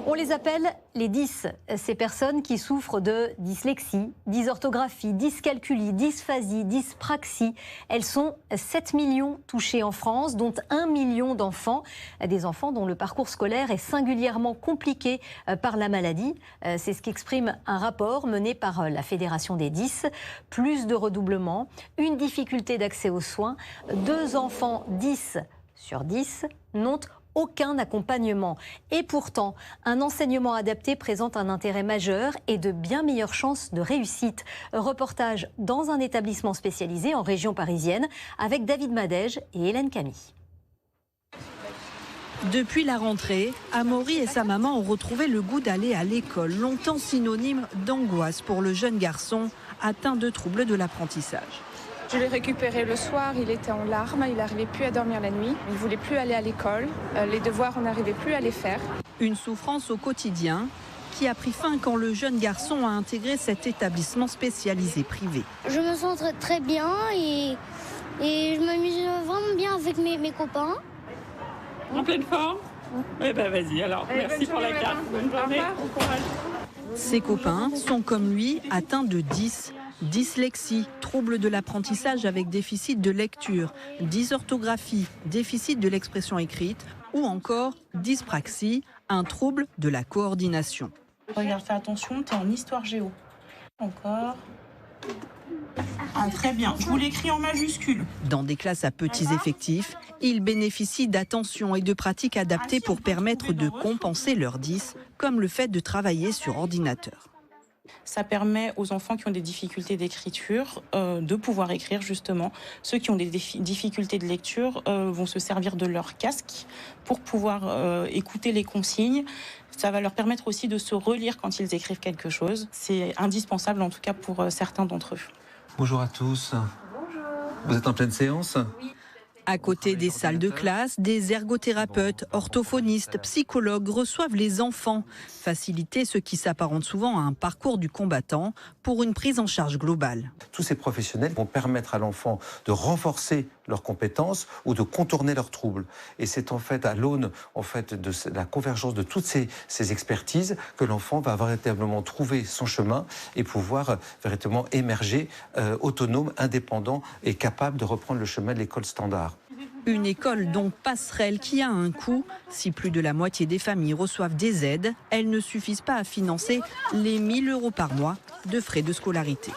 On les appelle les 10, ces personnes qui souffrent de dyslexie, dysorthographie, dyscalculie, dysphasie, dyspraxie. Elles sont 7 millions touchées en France, dont 1 million d'enfants. Des enfants dont le parcours scolaire est singulièrement compliqué par la maladie. C'est ce qu'exprime un rapport mené par la Fédération des 10. Plus de redoublement, une difficulté d'accès aux soins. 2 enfants 10 sur 10 n'ont aucun accompagnement. Et pourtant, un enseignement adapté présente un intérêt majeur et de bien meilleures chances de réussite. Reportage dans un établissement spécialisé en région parisienne avec David Madège et Hélène Camille. Depuis la rentrée, Amaury et sa maman ont retrouvé le goût d'aller à l'école, longtemps synonyme d'angoisse pour le jeune garçon atteint de troubles de l'apprentissage. Je l'ai récupéré le soir, il était en larmes, il n'arrivait plus à dormir la nuit, il ne voulait plus aller à l'école, les devoirs on n'arrivait plus à les faire. Une souffrance au quotidien qui a pris fin quand le jeune garçon a intégré cet établissement spécialisé privé. Je me sens très bien et je m'amuse vraiment bien avec mes copains. En pleine forme ? Eh ben vas-y alors, merci pour la carte, bonne journée, bon courage. Ses copains sont comme lui atteints de dyslexie, trouble de l'apprentissage avec déficit de lecture, dysorthographie, déficit de l'expression écrite ou encore dyspraxie, un trouble de la coordination. Regarde, fais attention, tu es en histoire géo. Encore. Ah, très bien, je vous l'écris en majuscule. Dans des classes à petits effectifs, ils bénéficient d'attention et de pratiques adaptées pour permettre de compenser leur dys, comme le fait de travailler sur ordinateur. Ça permet aux enfants qui ont des difficultés d'écriture de pouvoir écrire justement. Ceux qui ont des difficultés de lecture vont se servir de leur casque pour pouvoir écouter les consignes. Ça va leur permettre aussi de se relire quand ils écrivent quelque chose. C'est indispensable en tout cas pour certains d'entre eux. Bonjour à tous. Bonjour. Vous êtes en pleine séance ? Oui. À côté des salles de classe, des ergothérapeutes, orthophonistes, psychologues reçoivent les enfants. Faciliter ce qui s'apparente souvent à un parcours du combattant pour une prise en charge globale. Tous ces professionnels vont permettre à l'enfant de renforcer leurs compétences ou de contourner leurs troubles. Et c'est en fait à l'aune de la convergence de toutes ces expertises que l'enfant va véritablement trouver son chemin et pouvoir véritablement émerger autonome, indépendant et capable de reprendre le chemin de l'école standard. Une école donc passerelle qui a un coût. Si plus de la moitié des familles reçoivent des aides, elles ne suffisent pas à financer les 1 000 € par mois de frais de scolarité.